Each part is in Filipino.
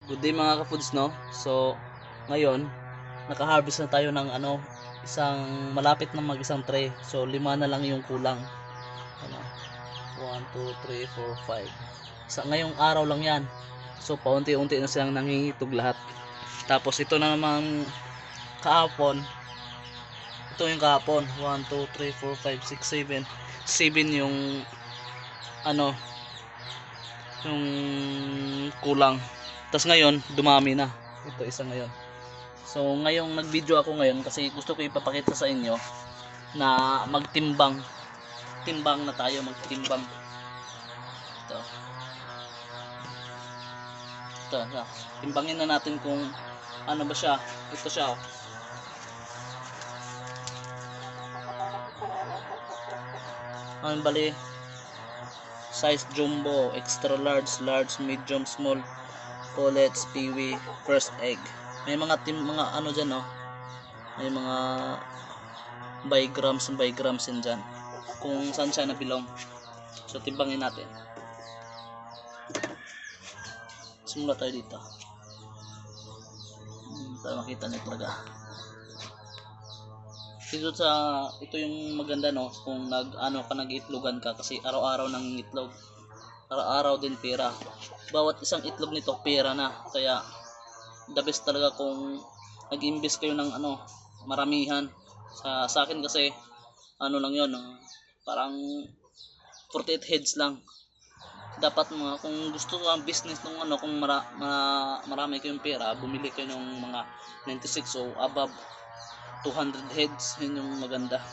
Good day mga ka-foods, no? So, ngayon, naka-harvest na tayo ng isang malapit na mag-isang tray. So, 5 na lang yung kulang. Ano? 1, 2, 3, 4, 5. Sa ngayong araw lang yan. So, paunti-unti na silang nangingitog lahat. Tapos, ito na naman kahapon. Ito yung kahapon. 1, 2, 3, 4, 5, 6, 7. 7 yung yung kulang. Tapos ngayon, dumami na. Ito isa ngayon. So ngayong nag-video ako ngayon kasi gusto ko ipapakita sa inyo na magtimbang. Timbang na tayo, magtimbang. Ito. Ito. Timbangin na natin kung ano ba siya. Ito siya. Ano bali? Size jumbo, extra large, large, medium, small, pullets, peewee, first egg. May mga ano dyan, oh. May mga by grams din dyan kung saan siya nabilong. So timbangin natin. Simula tayo dito para makita nyo talaga. Ito yung maganda, no, kung nag-itlogan ka kasi araw-araw nang itlog, araw-araw din pera. Bawat isang itlog nito pera na, kaya the best talaga kung nag-invest kayo ng maramihan. Sa akin kasi lang yon, parang 48 heads lang. Dapat kung gusto ko ang business ng kung marami kayong pera, bumili kayo ng mga 96 o above 200 heads. Yun yung maganda.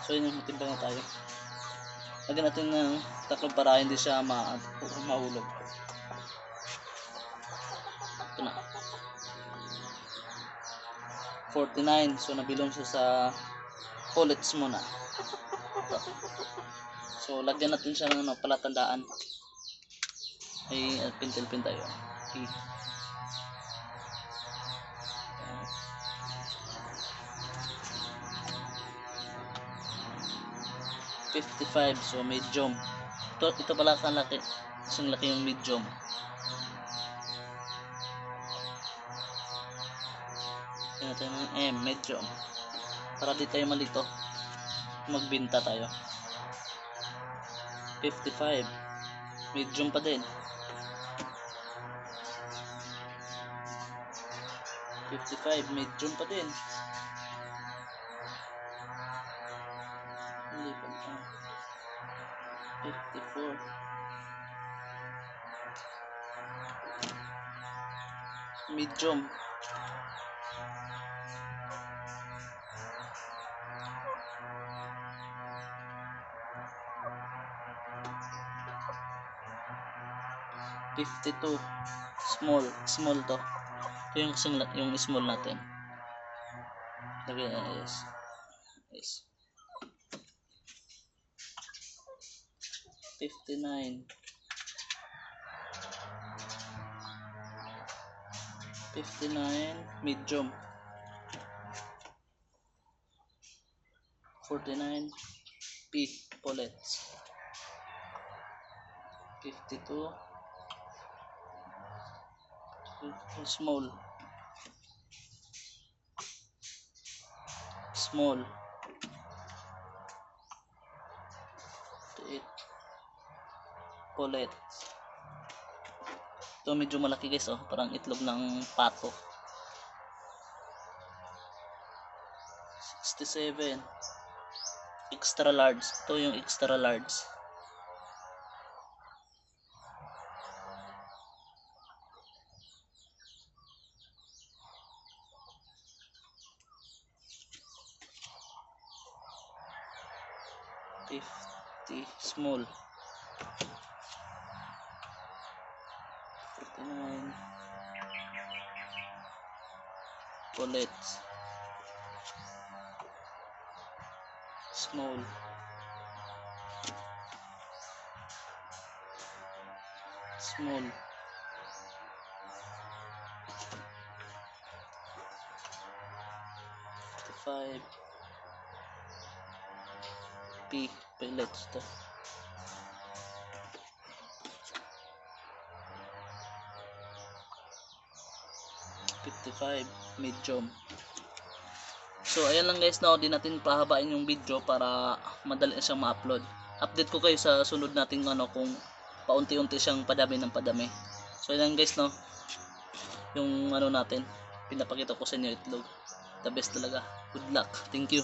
So yun yung matimbang na tayo. Lagyan natin ng tatlong para hindi siya mahulog. Ito na, 49. So nabilong siya sa pullets muna. Ito. So lagyan natin siya ng palatandaan. Ay pintil-pin tayo. Okay. 55. So medium. Ito pala kalaki. Isang laki yung medium. Yan natin ng medium. Para di tayo malito. Magbinta tayo. 55. Medium pa din. 55. Medium pa din. Hindi pa. 54. Medium. 52. Small to. Ito yung small natin. Lagyan na yes. 59. 59 medium. 49 P pullets. 52 small. 58 pullets. Ito medyo malaki guys, oh, parang itlog ng pato. 67 extra large. Ito yung extra large. 50 small. 49 pullets. Small. Small. 55 P pellets to. 55 medium. So ayan lang guys, no, di natin pahabain yung video para madali na siyang ma-upload. Update ko kayo sa sunod nating ano kung paunti-unti siyang padami ng padami. So ayan guys, no, yung ano natin, pinapakita ko sa inyo itlog. The best talaga. Good luck. Thank you.